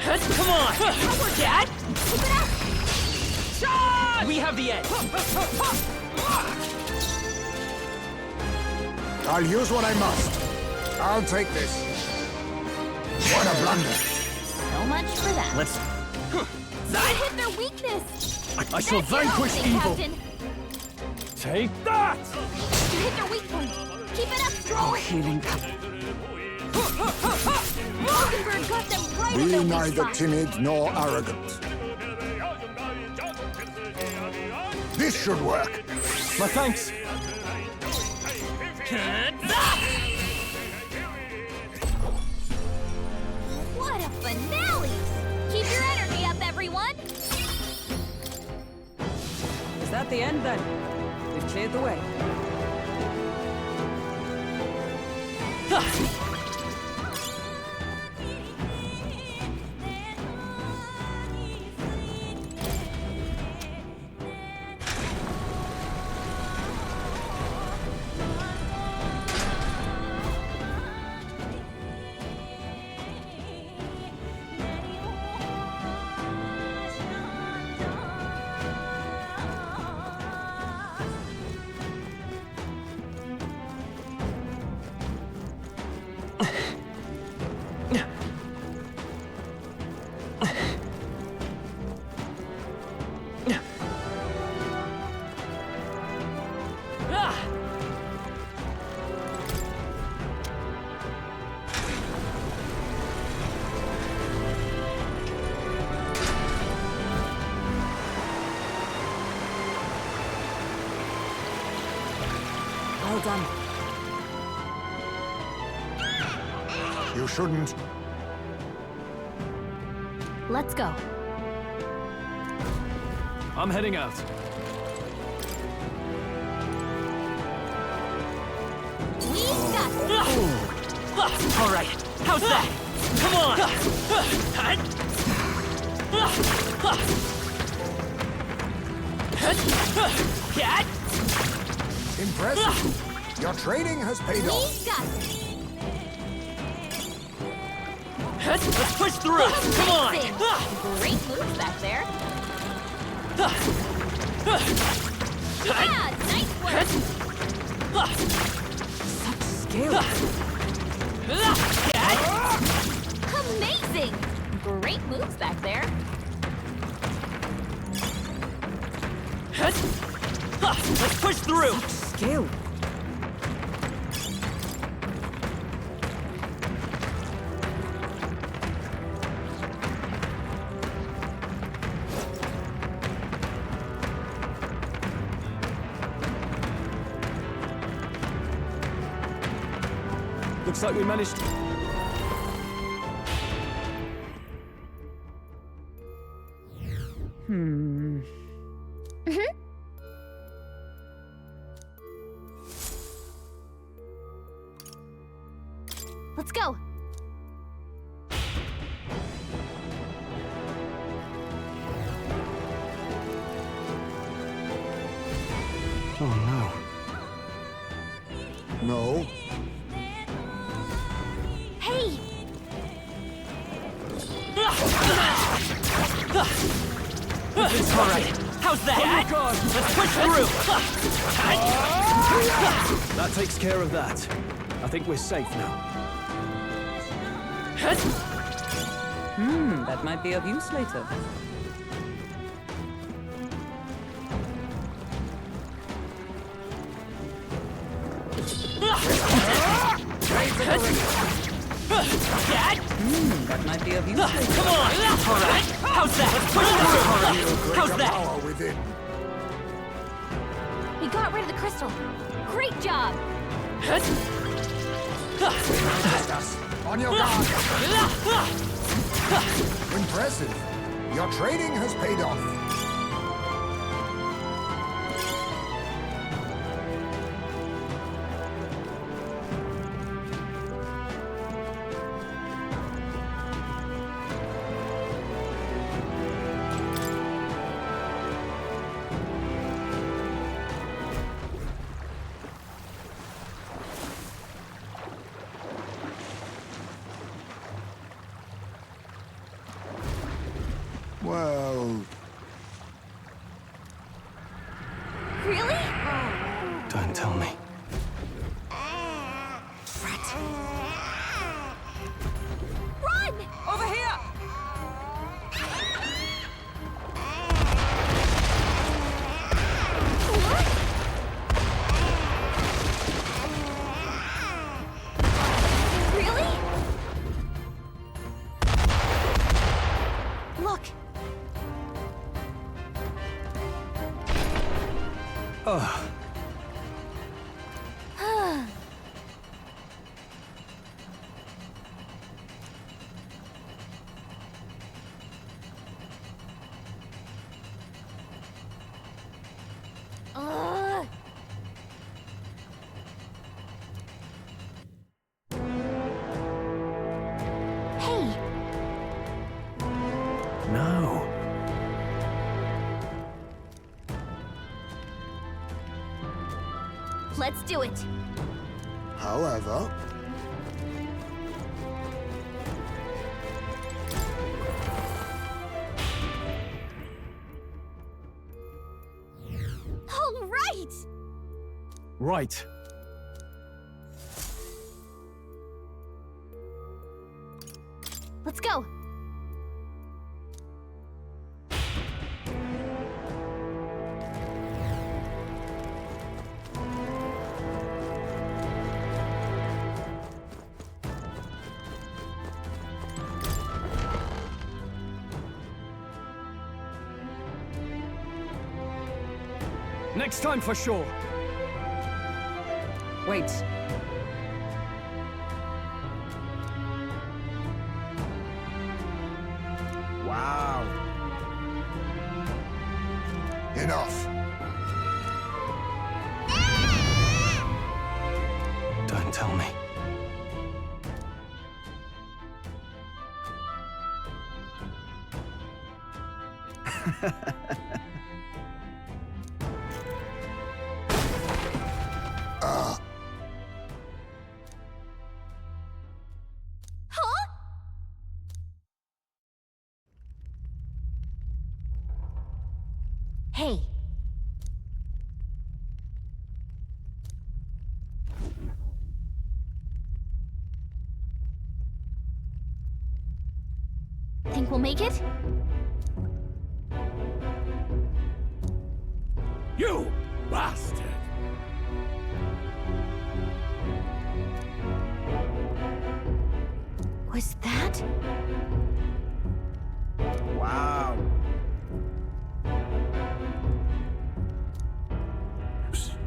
Come on! Power, Dad! Keep it up! Charge! We have the edge! I'll use what I must. I'll take this. What a blunder. So much for that. Let's... You hit their weakness! I shall vanquish Opening, evil! Captain. Take that! You hit their weak point! Keep it up, Stroll! Healing. Mockingbird got them right in Be their weak neither spot. timid nor arrogant. This should work. My thanks! What a finale! Keep your energy up, everyone! Is that the end then? We've cleared the way. Well done. You shouldn't. Let's go. I'm heading out. We've got this. All right, how's that? Come on! Cat! Impressive. Your training has paid off. We've got this. Let's push through! Come on! Amazing. Great moves back there. Yeah, nice work. Such skill. Amazing. Great moves back there. Let's push through! Skill. Looks like we managed to... Let's go. Oh No. Hey! It's all right. How's that? Oh, God. Let's push through! That takes care of that. I think we're safe now. That might be of use later. That might be of use later. Come on! All right. How's that? Let's push through! How's that? Power within. We got rid of the crystal. Great job. On your guard. Impressive. Your training has paid off. Well... Really? Don't tell me. Run! Over here! What? Really? Look. Ugh. Ugh. Hey, No. let's do it. However... All right! Right. Let's go. Next time for sure. Wait. Wow. Enough. Don't tell me. Huh? Hey. Think we'll make it? You bastard! Was that? Wow.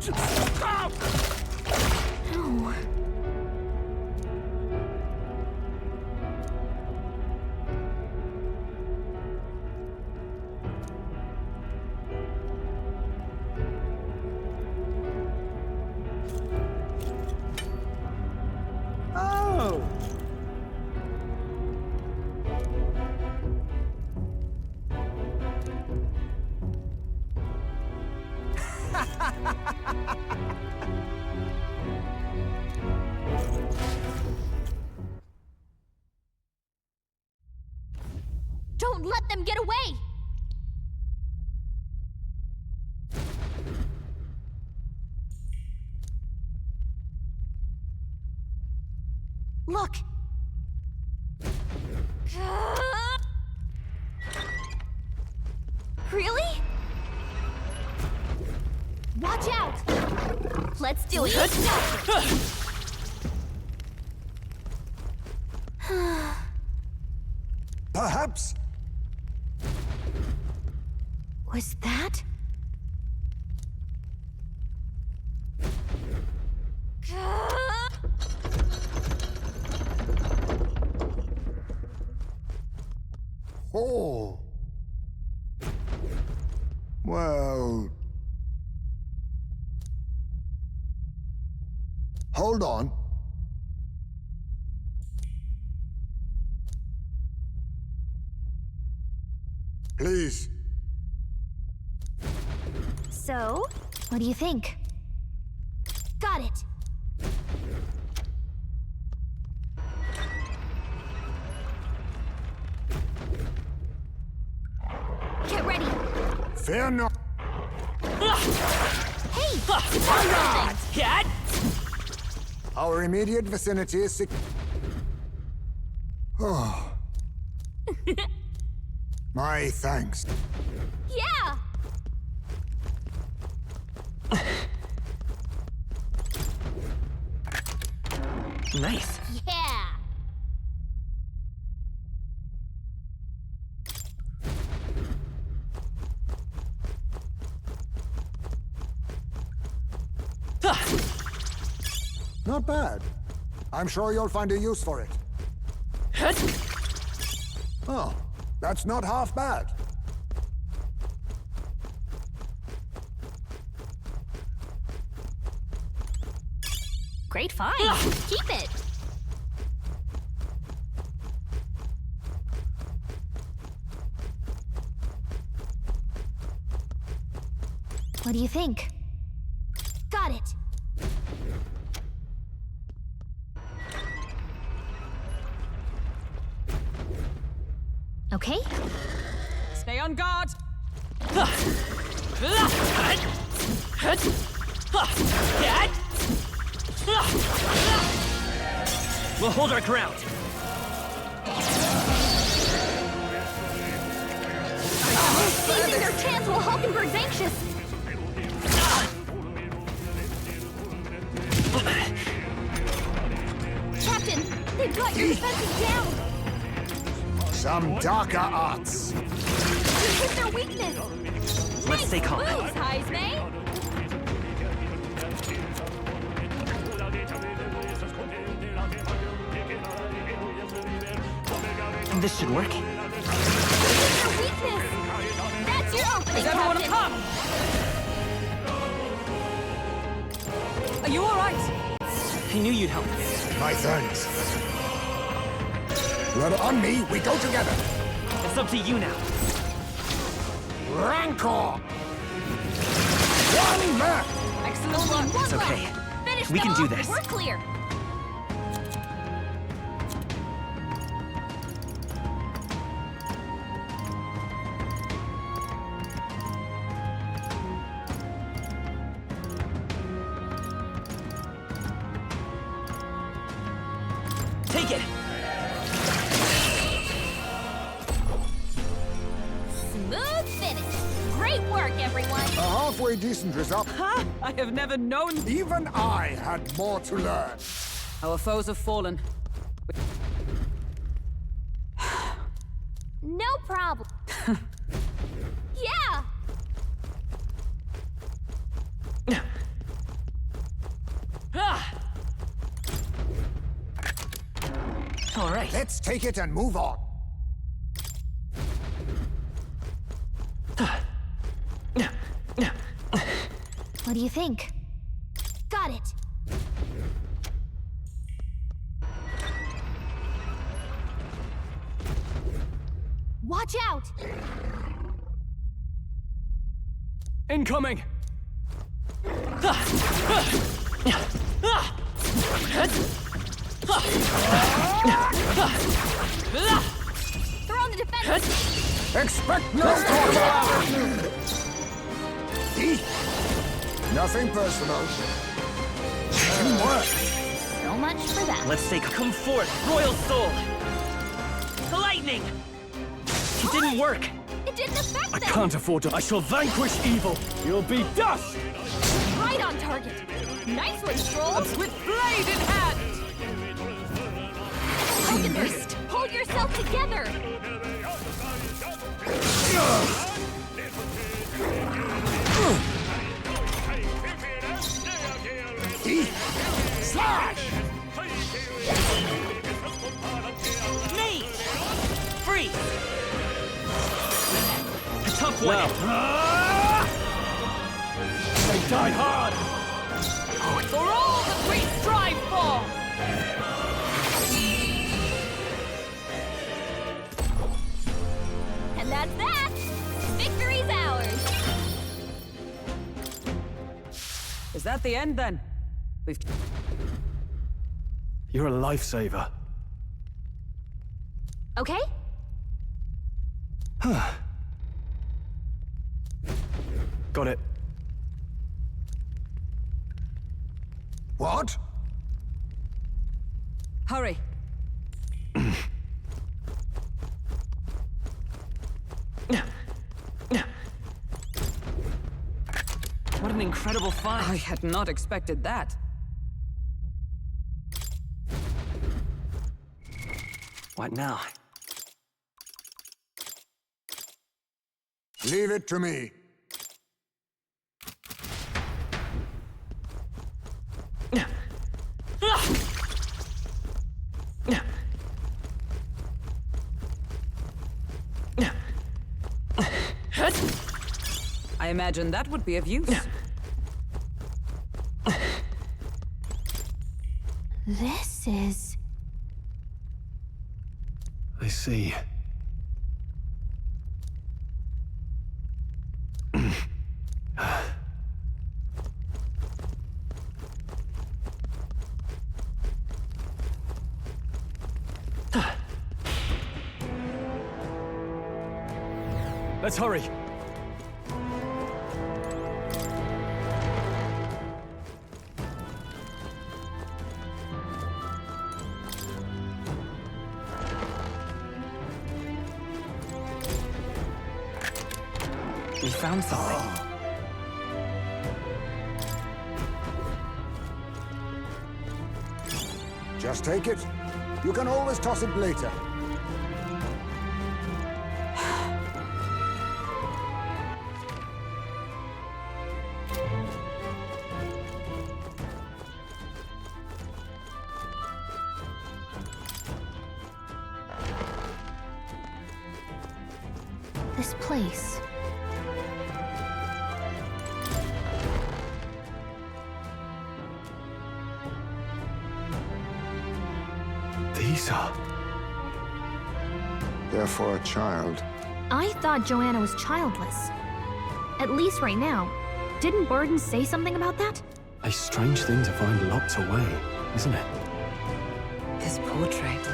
Stop! No. Oh! Don't let them get away! Look! Really? Watch out! Let's do it! Perhaps... Was that? Oh. Well... Hold on. Please. So, what do you think? Got it! Fear not. Hey, it's our Cat! Our immediate vicinity is Oh. My thanks. Yeah! Nice. Yeah! Not bad. I'm sure you'll find a use for it. Oh, that's not half bad. Great find. Keep it. What do you think? Got it. Okay. Stay on guard. We'll hold our ground. Seizing their chance while Hulkenberg's anxious. Captain, they've got your defenses down. Some darker arts. You hit their weakness. Let's stay calm. Moves, Heisme. This should work. Their weakness. That's your opening, Is everyone Captain. come? Are you all right? I knew you'd help. My thanks. You're on me, we go together. It's up to you now. Rancor! One left! Excellent one. It's okay. Finish We them can do off. this. We're clear. Take it! Smooth finish. Great work, everyone. A halfway decent result. Ha! I have never known. Even I had more to learn. Our foes have fallen. No problem. Yeah. All right. Let's take it and move on. What do you think? Got it. Watch out! Incoming! Throw on the defense! Expect no quarter! Nothing personal. Teamwork. So much for that. Let's say, come forth, Royal Soul! Lightning! It didn't work! It didn't affect them! Can't afford to. I shall vanquish evil! You'll be dust! Right on target! Nice one, Stroll! With blade in hand! Hulkenberg, hold yourself together! Slash! Me! Free! A tough one! They die hard! For all that we strive for! And that's that! Victory's ours! Is that the end then? We've... You're a lifesaver. Okay? Got it. What? Hurry. What an incredible find! I had not expected that. What now? Leave it to me. I imagine that would be of use. This is... I see. Let's hurry. We found something. Just take it. You can always toss it later. this place. These are... They're for a child. I thought Joanna was childless. At least right now. Didn't Burden say something about that? a strange thing to find locked away, isn't it? This portrait.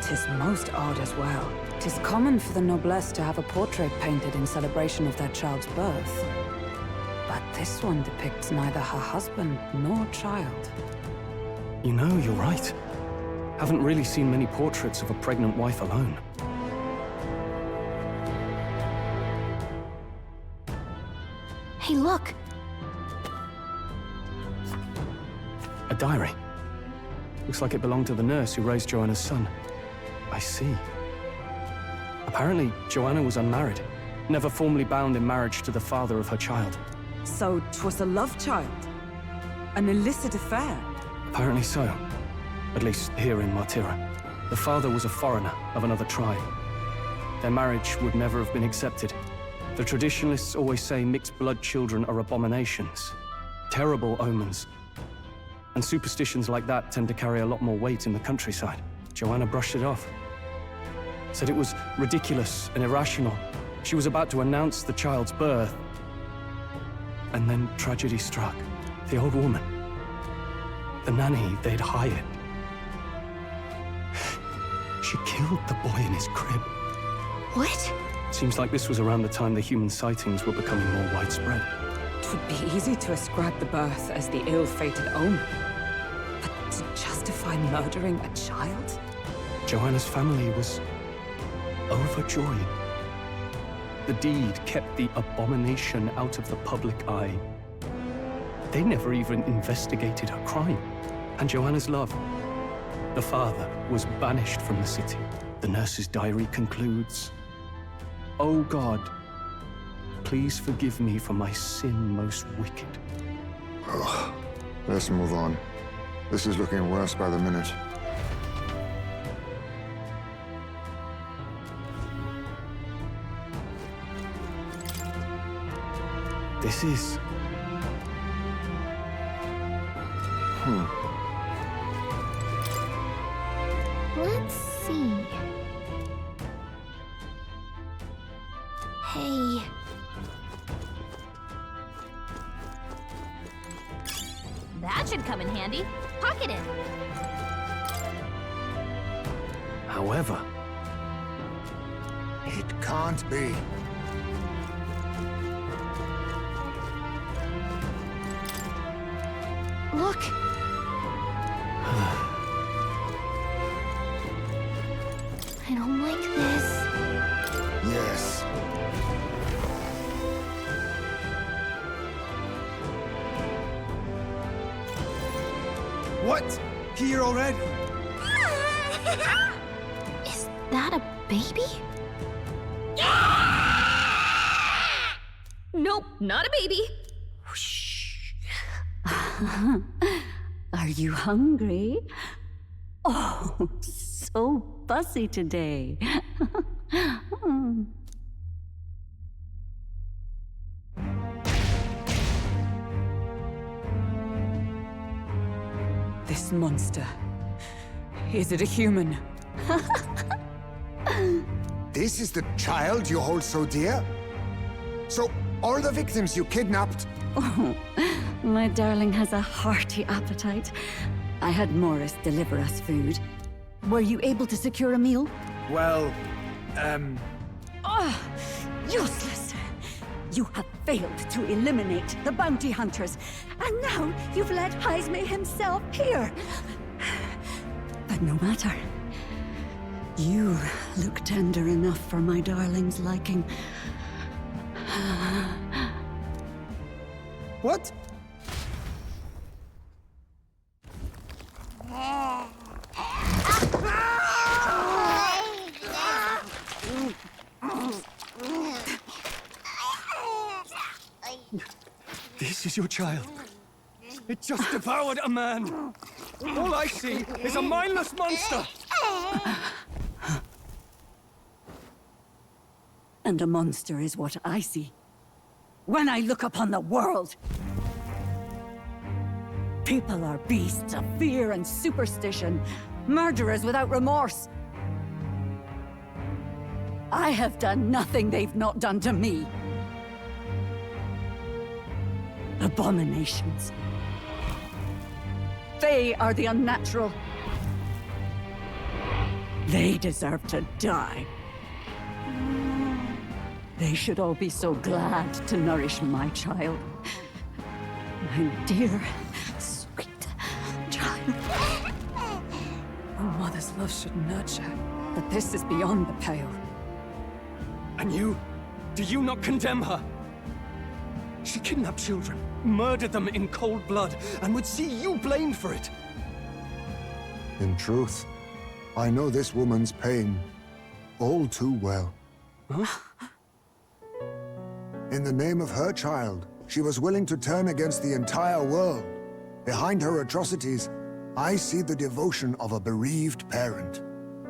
'Tis most odd as well. 'Tis common for the noblesse to have a portrait painted in celebration of their child's birth. But this one depicts neither her husband nor child. You know, you're right. Haven't really seen many portraits of a pregnant wife alone. Hey, look! A diary. Looks like it belonged to the nurse who raised Joanna's son. I see. Apparently, Joanna was unmarried, never formally bound in marriage to the father of her child. So 'twas a love child? An illicit affair? Apparently so. At least here in Martira. The father was a foreigner of another tribe. Their marriage would never have been accepted. The traditionalists always say mixed blood children are abominations. Terrible omens. And superstitions like that tend to carry a lot more weight in the countryside. Joanna brushed it off. Said it was ridiculous and irrational. She was about to announce the child's birth. And then tragedy struck. The old woman. The nanny they'd hired. She killed the boy in his crib. What? Seems like this was around the time the human sightings were becoming more widespread. It would be easy to ascribe the birth as the ill-fated omen. But to justify murdering a child? Joanna's family was overjoyed. The deed kept the abomination out of the public eye. They never even investigated her crime. And Joanna's love. The father was banished from the city. The nurse's diary concludes, "O God, please forgive me for my sin most wicked." Ugh. Let's move on. This is looking worse by the minute. This is... Let's see. Hey. That should come in handy. Pocket it. However, It can't be. look. I don't like this. Yes. What? Here already? Is that a baby? Nope, not a baby. Are you hungry? Oh, so fussy today. This monster. Is it a human? This is the child you hold so dear? So, all the victims you kidnapped? Oh, my darling has a hearty appetite. I had Morris deliver us food. Were you able to secure a meal? Well, Oh, useless! You have failed to eliminate the bounty hunters, and now you've led Heisme himself here. But no matter. You look tender enough for my darling's liking. what? This is your child. It just devoured a man. All I see is a mindless monster. And a monster is what I see. When I look upon the world, people are beasts of fear and superstition, murderers without remorse. I have done nothing they've not done to me. Abominations. They are the unnatural. They deserve to die. They should all be so glad to nourish my child. My dear, sweet child. A mother's love should nurture. But this is beyond the pale. And you? Do you not condemn her? She kidnapped children, murdered them in cold blood, and would see you blamed for it. In truth, I know this woman's pain all too well. Huh? In the name of her child, she was willing to turn against the entire world. Behind her atrocities, I see the devotion of a bereaved parent.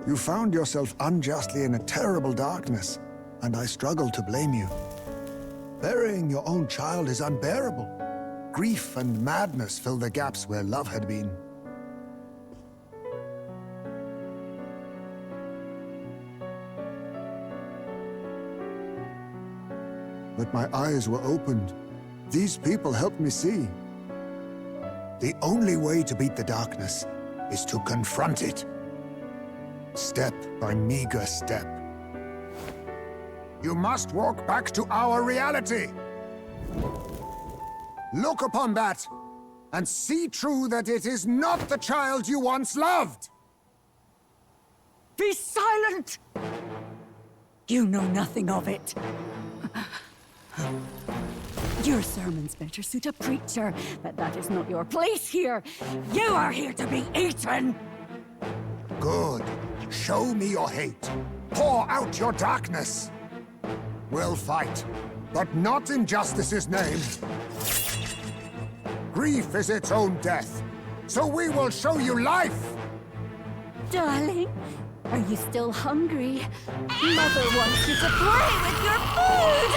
You found yourself unjustly in a terrible darkness, and I struggle to blame you. Burying your own child is unbearable. Grief and madness fill the gaps where love had been. But my eyes were opened. These people helped me see. The only way to beat the darkness is to confront it. Step by meager step. You must walk back to our reality. Look upon that, and see true that it is not the child you once loved. Be silent! You know nothing of it. Your sermons better suit a preacher, but that is not your place here. You are here to be eaten! Good. Show me your hate. Pour out your darkness. We'll fight, but not in justice's name. Grief is its own death, so we will show you life! Darling, are you still hungry? Mother wants you to play with your food!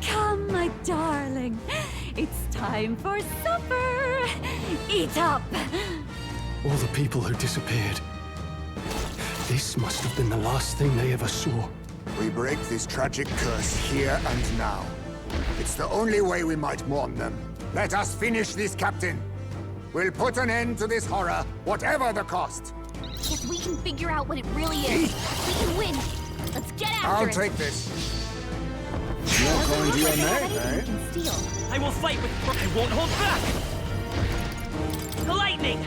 Come, my darling. It's time for supper. Eat up. All the people who disappeared. This must have been the last thing they ever saw. We break this tragic curse here and now. It's the only way we might mourn them. Let us finish this, Captain. We'll put an end to this horror, whatever the cost. If we can figure out what it really is, we can win. Let's get after I'll it. take this. You're going to your neck, eh? Can steal. I will fight with... I won't hold back! The lightning!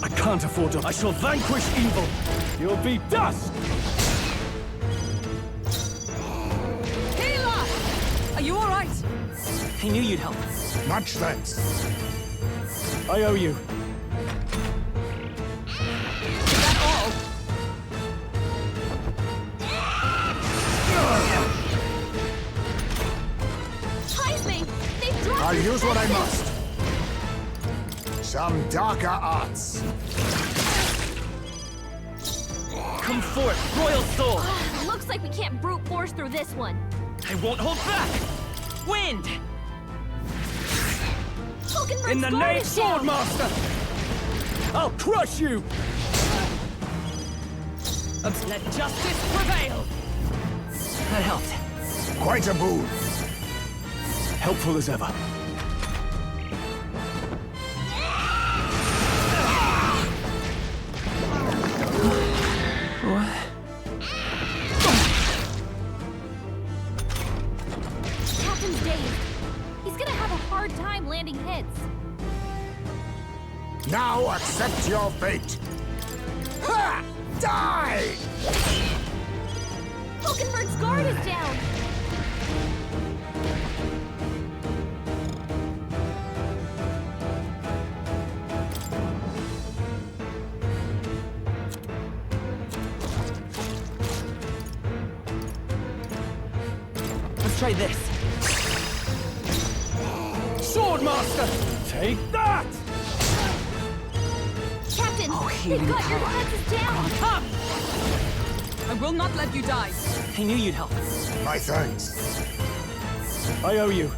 I can't afford to. I shall vanquish evil. You'll be dust! Hela! Are you alright? I knew you'd help. Much thanks. I owe you. Is that all? Heisme! They've dropped I'll your use what I defenses. must. Some darker arts. Come forth, Royal Soul! Looks like we can't brute force through this one. I won't hold back! Wind! Hulkenberg's In the guard name is down. Swordmaster! I'll crush you! Let justice prevail! That helped. Quite a boon. Helpful as ever. Captain's dazed. He's gonna have a hard time landing hits. Now accept your fate. Ha! Die! Hulkenberg's guard is down. Let's try this. Swordmaster! Take that! Captain, they've got your defenses down. Come! I will not let you die. I knew you'd help. My thanks. I owe you.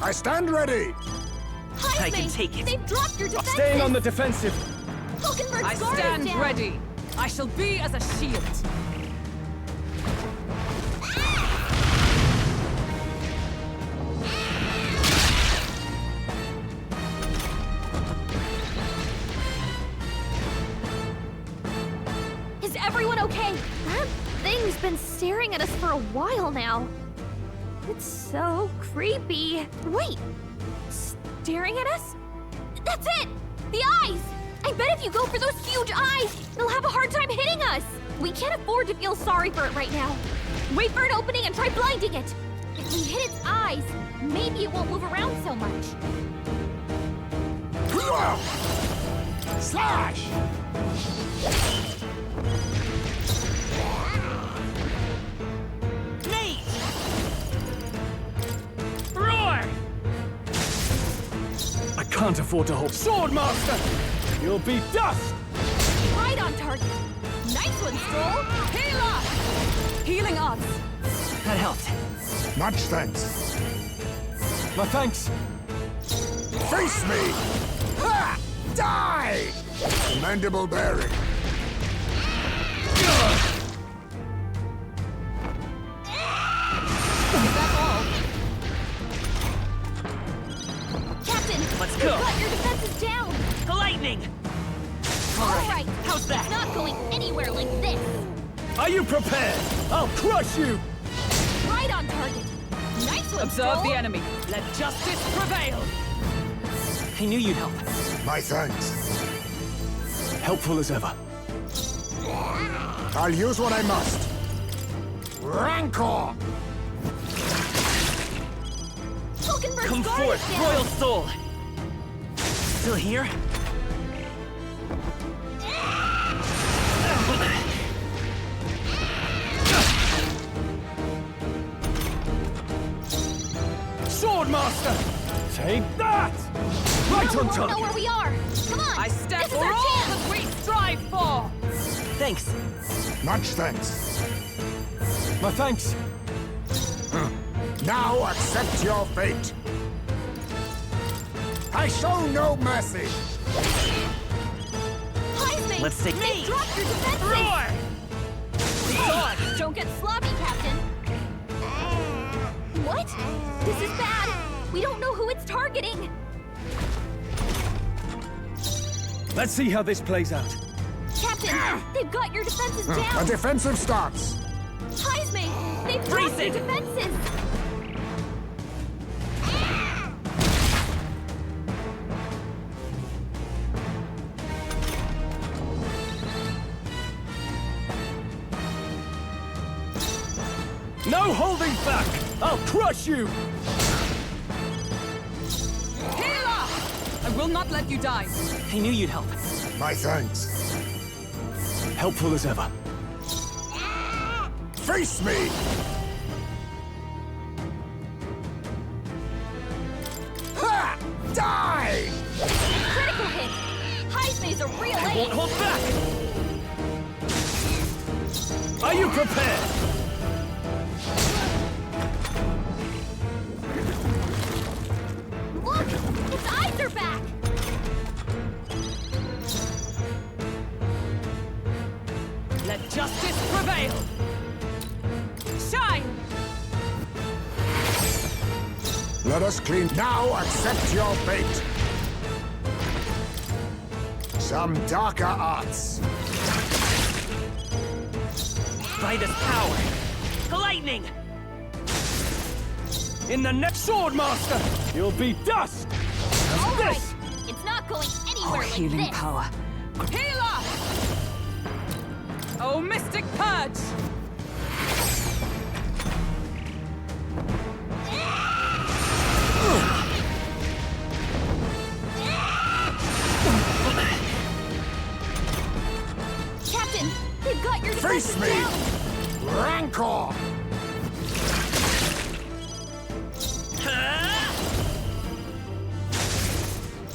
I stand ready. Heisme, I can take it. They've dropped your defenses. Staying on the defensive. Hulkenberg's I guard is stand down. ready. I shall be as a shield. Is everyone okay? That thing's been staring at us for a while now. It's so creepy. Wait, staring at us? That's it! The eyes! I bet if you go for those huge eyes, it'll have a hard time hitting us. We can't afford to feel sorry for it right now. Wait for an opening and try blinding it. If we hit its eyes, maybe it won't move around so much. Slash! Mate! Roar! I can't afford to hold. Swordmaster! You'll be dust! Right on target. Nice one, Stroll. Hela! Healing odds. That helped. Much thanks. My thanks. Face me! Ha! Die! Commendable bearing. Is that all? Captain, Let's we've go. got your defenses down. The lightning! All right. How's that? It's not going anywhere like this. Are you prepared? I'll crush you! Right on target. Nice one, Observe Stroll. the enemy. Let justice prevail! I knew you'd help. My thanks. Helpful as ever. I'll use what I must. Rancor! Hulkenberg's Come guard forth, is down. Royal Soul! Still here? Swordmaster! Take that! Right No on one will know target! where we are. Come on. I stand this is for our all chance. that we strive for. Thanks. Much thanks. My thanks. Now accept your fate. I show no mercy. Heisme, Let's take they me. dropped your defenses. Roar! It's on! Don't get sloppy, Captain. What? What? This is bad. We don't know who it's targeting. Let's see how this plays out. Captain, they've got your defenses A down. defensive stance. Heisme, they've dropped Freeze your it. defenses. No holding back! I'll crush you! I will not let you die. I knew you'd help. My thanks. Helpful as ever. Face me! Ha! Die! Critical hit. Heisme's a real Won't ace. hold back! Are you prepared? Look, its eyes are back. Let justice prevail! Shine! Let us clean. Now accept your fate. Some darker arts. By this power! Lightning! In the next sword, master, you'll be dust. All right, This. it's not going anywhere Oh, like healing this. power. Healer! Oh, Mystic Purge! Captain, they've got your defenses Face me! down. Rancor!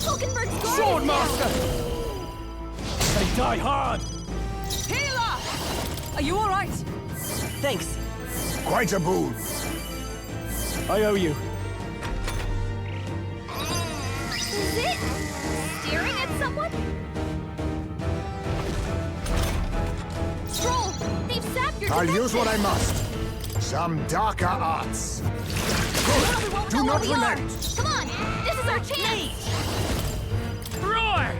Hulkenberg's guard Sword is down. master! They die hard! Healer! Are you all right? Thanks. Quite a boon. I owe you. Is it staring at someone? Stroll, they've sapped your I'll defenses. use what I must. Some darker arts. Well, we won't Do know not where we are. relent. Come on, this is our chance. Roar!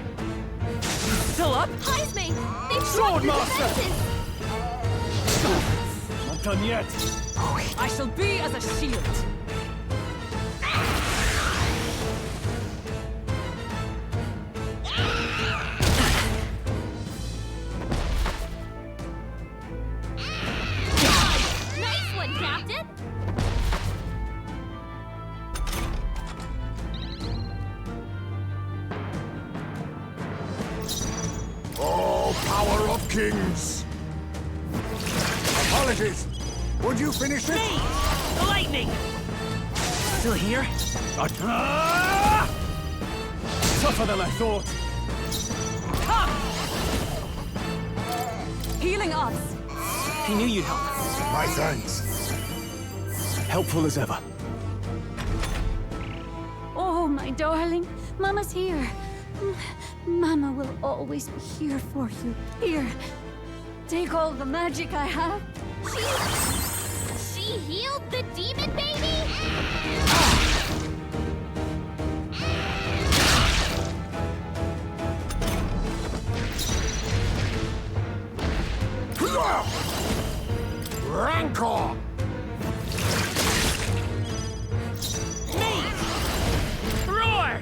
Still up? Heisme, they've Sword dropped your master. defenses. Not done yet. I shall be as a shield. Nice one, Captain. Oh, power of kings! Apologies. Would you finish it? Me! The lightning! Still here? Ah! Tougher than I thought. Healing arts. I knew you'd help. My thanks. Helpful as ever. Oh, my darling. Mama's here. Mama will always be here for you. Here. Take all the magic I have. She healed the demon baby? Rancor! Me! Roar!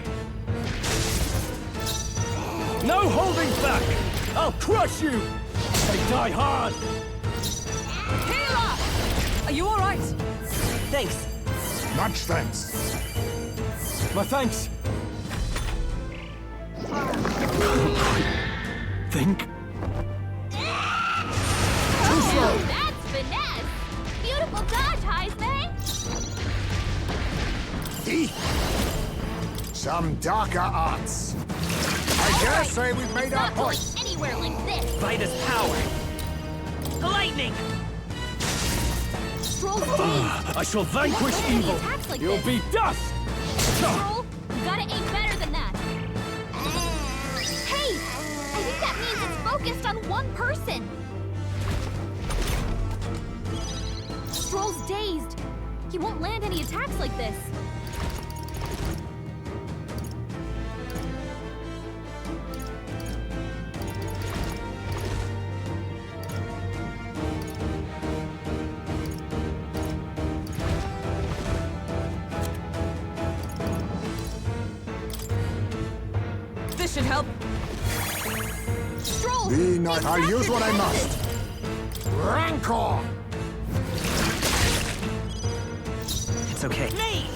No holding back! I'll crush you! They die hard! Healer! Are you all right? Thanks. Much thanks. My thanks. Think? Oh, that's finesse! Beautiful dodge, Heisme! Some darker arts. I dare say we've made It's our not going point. anywhere like this. By this power! The lightning! Stroll's dazed. I shall vanquish What enemy evil! attacks like You'll this? be dust! Stroll, you gotta aim better than that. Hey! I think that means it's focused on one person. Stroll's dazed. He won't land any attacks like this. This should help. Stroll! Be not. I'll use what I defenses! must. Rancor! It's okay. Mate!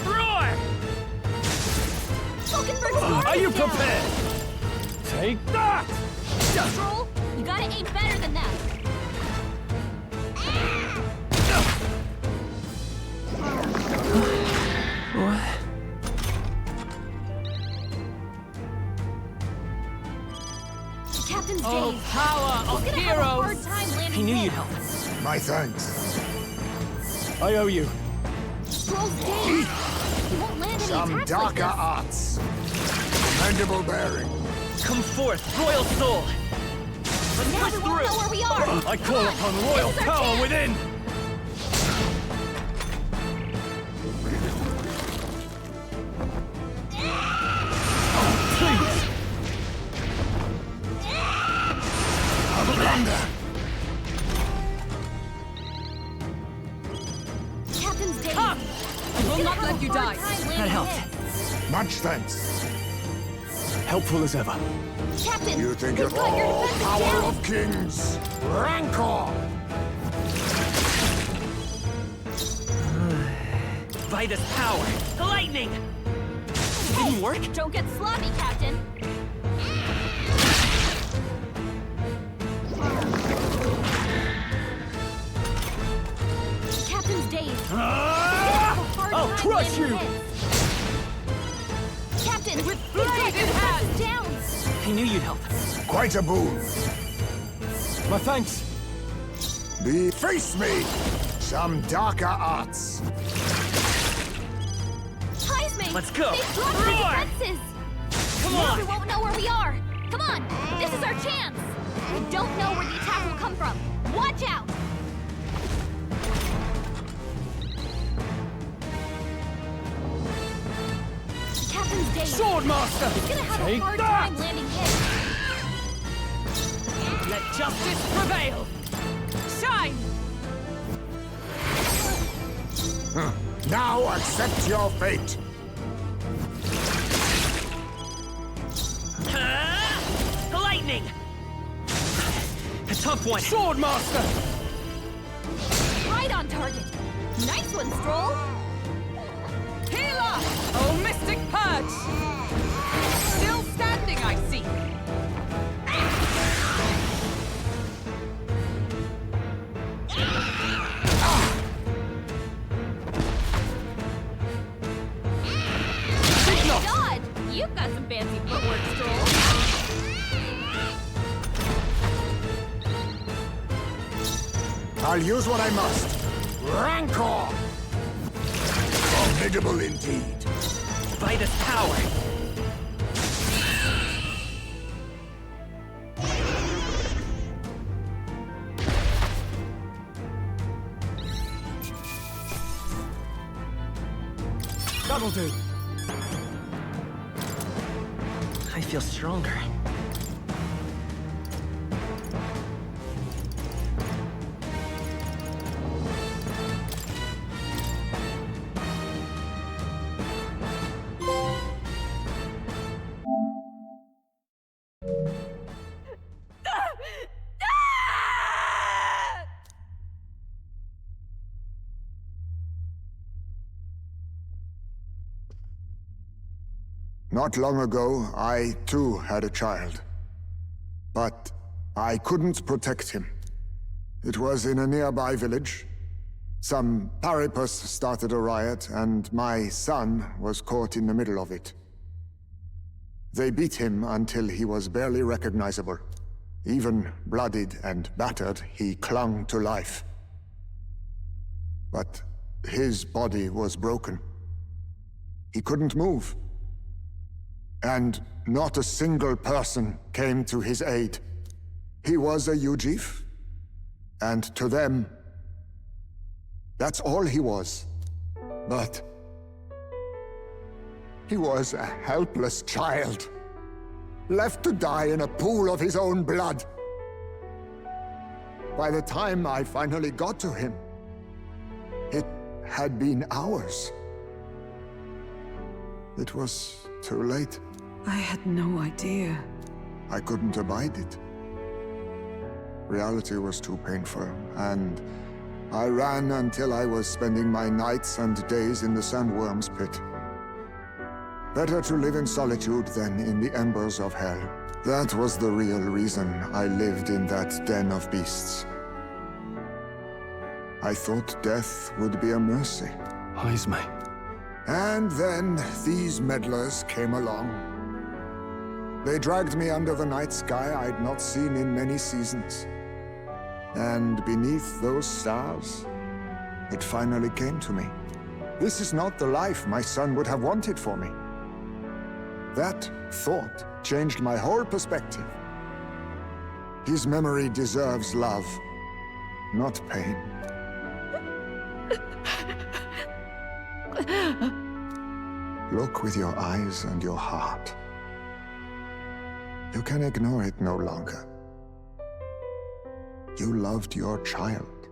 Roar! Falkenberg's guard Are is you down. prepared? Take that! Stroll, you gotta aim better than that. Captain's Oh, days. power of He's gonna have a hard heroes! time landing He knew hits. you'd help. My thanks. I owe you. Stroll's days. He won't land any Some attacks darker like arts. Commendable bearing. Come forth, royal soul! Let's this. Now push we won't know through! where we are. I Come call on, upon this royal is our power chance. within! Please! Captain's days. Come! He's will gonna not have let a you hard die. time landing That helped. hits. Much thanks. Helpful as ever. Captain, You think you've you're got your all defenses power down. of kings? Rancor! By this power, the lightning! Didn't work? Don't get sloppy, Captain. Captain's days. I'll crush you! Captain, With you've got blade your in hand. defenses down. I knew you'd help. Quite a boon. My thanks. Face me! Some darker arts. Heisman, Let's go. they've dropped the Roar. defenses. Come Now we on! won't know where we are. Come on, this is our chance. We don't know where the attack will come from. Watch out. Captain's days. Swordmaster! He's gonna have Take a hard that! time landing hits. Let justice prevail! Shine! Now accept your fate. The lightning! A tough one! Swordmaster! Right on target. Nice one, Stroll. Healer! Oh, mystic purge! Still standing, I see. Thank God! You've got some fancy footwork, Stroll. I'll use what I must. Rancor! Formidable indeed. By this power, That'll do. I feel stronger. Not long ago, I too had a child. But I couldn't protect him. It was in a nearby village. Some paripus started a riot, and my son was caught in the middle of it. They beat him until he was barely recognizable. Even bloodied and battered, he clung to life. But his body was broken. He couldn't move. And not a single person came to his aid. He was a Ujif, and to them, That's all he was. But he was a helpless child, left to die in a pool of his own blood. By the time I finally got to him, it had been hours. It was too late. I had no idea. I couldn't abide it. Reality was too painful, and I ran until I was spending my nights and days in the sandworm's pit. Better to live in solitude than in the embers of hell. That was the real reason I lived in that den of beasts. I thought death would be a mercy. Haizme. And then these meddlers came along. They dragged me under the night sky I'd not seen in many seasons. And beneath those stars, it finally came to me. This is not the life my son would have wanted for me. That thought changed my whole perspective. His memory deserves love, not pain. Look with your eyes and your heart. You can ignore it no longer. You loved your child,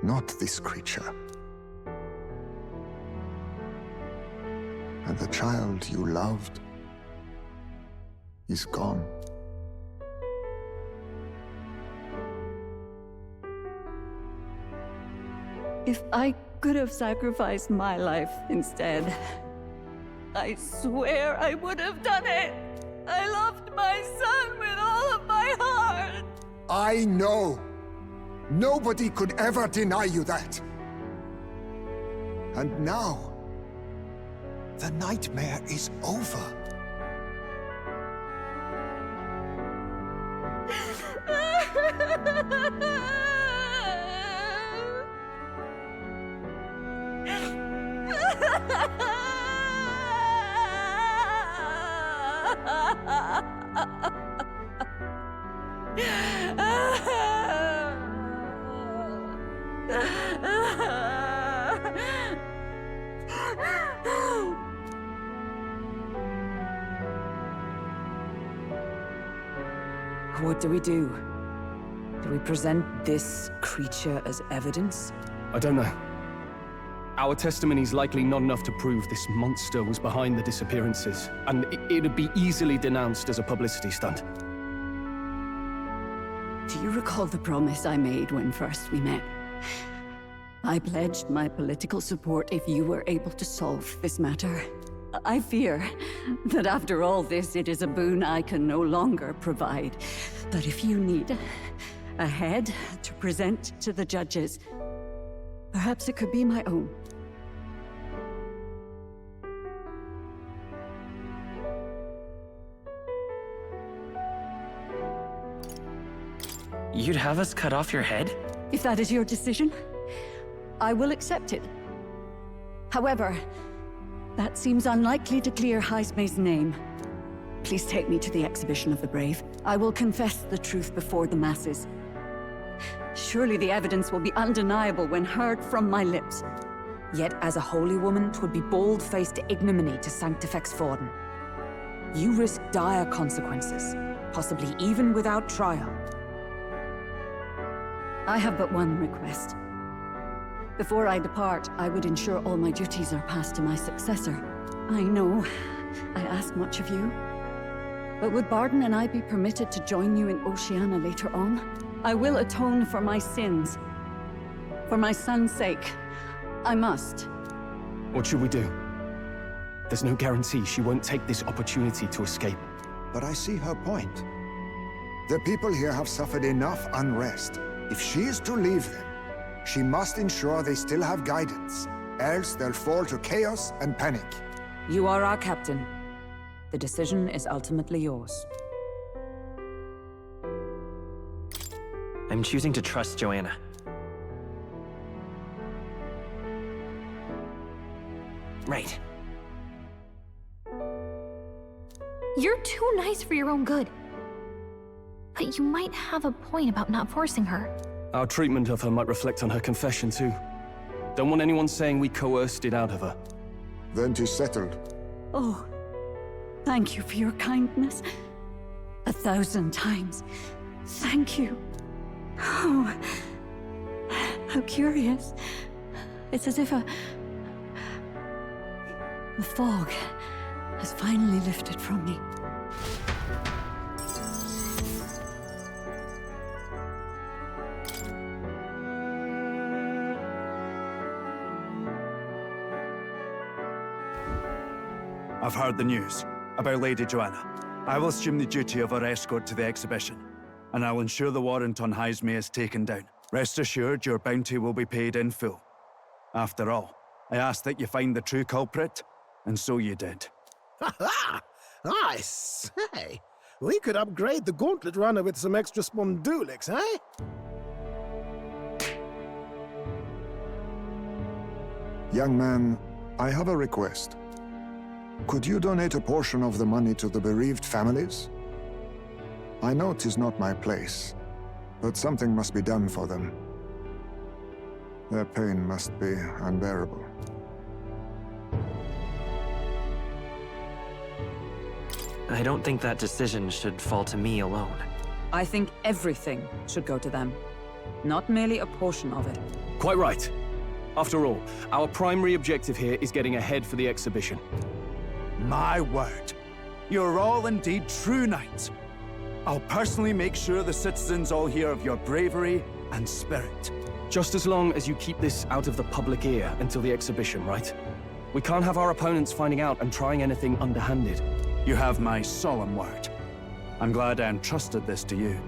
not this creature. And the child you loved is gone. If I could have sacrificed my life instead, I swear I would have done it. I loved my son with all of my heart. I know. Nobody could ever deny you that. And now, the nightmare is over. What do we do? Do we present this creature as evidence? I don't know. Our testimony's likely not enough to prove this monster was behind the disappearances, and it'd be easily denounced as a publicity stunt. Do you recall the promise I made when first we met? I pledged my political support if you were able to solve this matter. I fear that after all this, it is a boon I can no longer provide. But if you need a head to present to the judges, perhaps it could be my own. You'd have us cut off your head? If that is your decision, I will accept it. However, that seems unlikely to clear Haizme's name. Please take me to the exhibition of the brave. I will confess the truth before the masses. Surely the evidence will be undeniable when heard from my lips. Yet as a holy woman, 'twould be bold-faced ignominy to sanctifex Forden. You risk dire consequences, possibly even without trial. I have but one request. Before I depart, I would ensure all my duties are passed to my successor. I know I ask much of you, but would Barden and I be permitted to join you in Oceania later on? I will atone for my sins. For my son's sake, I must. What should we do? There's no guarantee she won't take this opportunity to escape. But I see her point. The people here have suffered enough unrest. If she is to leave them, she must ensure they still have guidance, else they'll fall to chaos and panic. You are our captain. The decision is ultimately yours. I'm choosing to trust Joanna. Right. You're too nice for your own good. But you might have a point about not forcing her. Our treatment of her might reflect on her confession, too. Don't want anyone saying we coerced it out of her. Then 'tis settled. Oh, thank you for your kindness. 1,000 times. Thank you. Oh, how curious. It's as if the fog has finally lifted from me. I've heard the news about Lady Joanna. I will assume the duty of her escort to the exhibition, and I'll ensure the warrant on Haizme is taken down. Rest assured, your bounty will be paid in full. After all, I asked that you find the true culprit, and so you did. Ha! I say, we could upgrade the gauntlet runner with some extra spondulics, eh? Young man, I have a request. Could you donate a portion of the money to the bereaved families? I know 'tis not my place, but something must be done for them. Their pain must be unbearable. I don't think that decision should fall to me alone. I think everything should go to them, not merely a portion of it. Quite right. After all, our primary objective here is getting ahead for the exhibition. My word. You're all indeed true knights. I'll personally make sure the citizens all hear of your bravery and spirit. Just as long as you keep this out of the public ear until the exhibition, right? We can't have our opponents finding out and trying anything underhanded. You have my solemn word. I'm glad I entrusted this to you.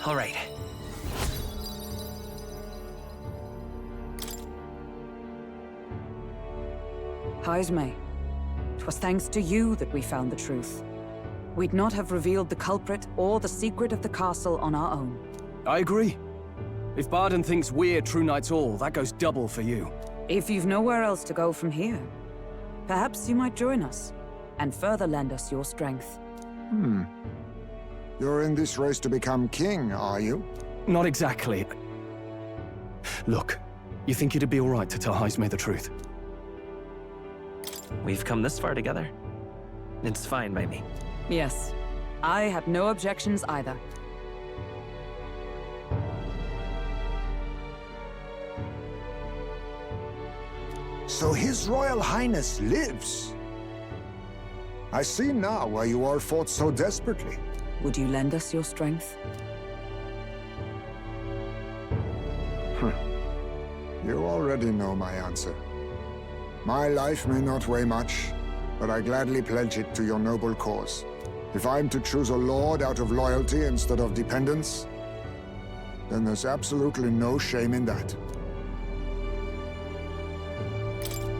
All right. Haizme, it was thanks to you that we found the truth. We'd not have revealed the culprit or the secret of the castle on our own. I agree. If Barden thinks we're true knights all, that goes double for you. If you've nowhere else to go from here, perhaps you might join us and further lend us your strength. You're in this race to become king, are you? Not exactly. Look, you think it'd be all right to tell Haizme the truth? We've come this far together. It's fine by me. Yes, I have no objections either. So His Royal Highness lives. I see now why you all fought so desperately. Would you lend us your strength? You already know my answer. My life may not weigh much, but I gladly pledge it to your noble cause. If I'm to choose a lord out of loyalty instead of dependence, then there's absolutely no shame in that.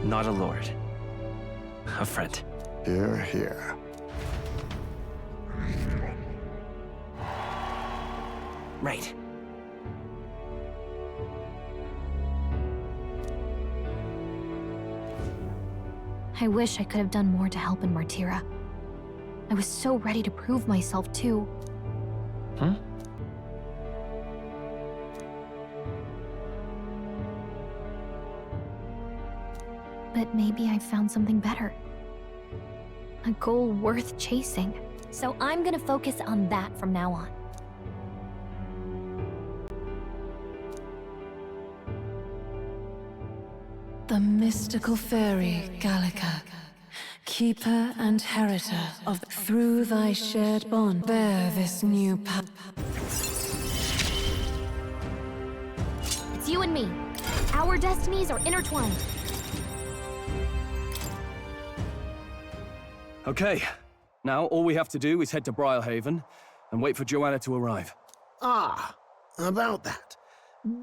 Not a lord. A friend. Hear, hear. Right. I wish I could have done more to help in Martira. I was so ready to prove myself, too. Huh? But maybe I found something better. A goal worth chasing. So I'm gonna focus on that from now on. The mystical fairy, Gallica, keeper and heritor of through thy shared bond, bear this new path. It's you and me. Our destinies are intertwined. Okay, now all we have to do is head to Briarhaven and wait for Joanna to arrive. Ah, about that.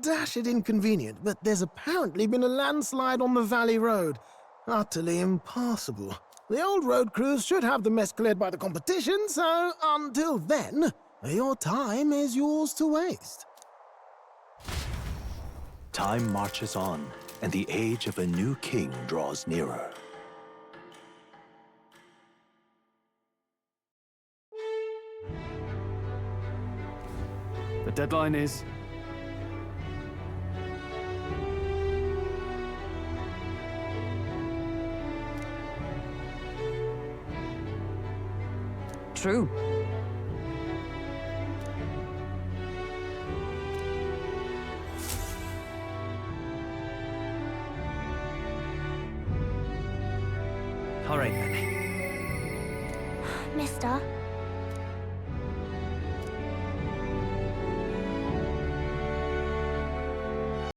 Dash it inconvenient, but there's apparently been a landslide on the Valley Road. Utterly impassable. The old road crews should have the mess cleared by the competition, so until then, your time is yours to waste. Time marches on, and the age of a new king draws nearer. The deadline is... True. All right, then. Mister,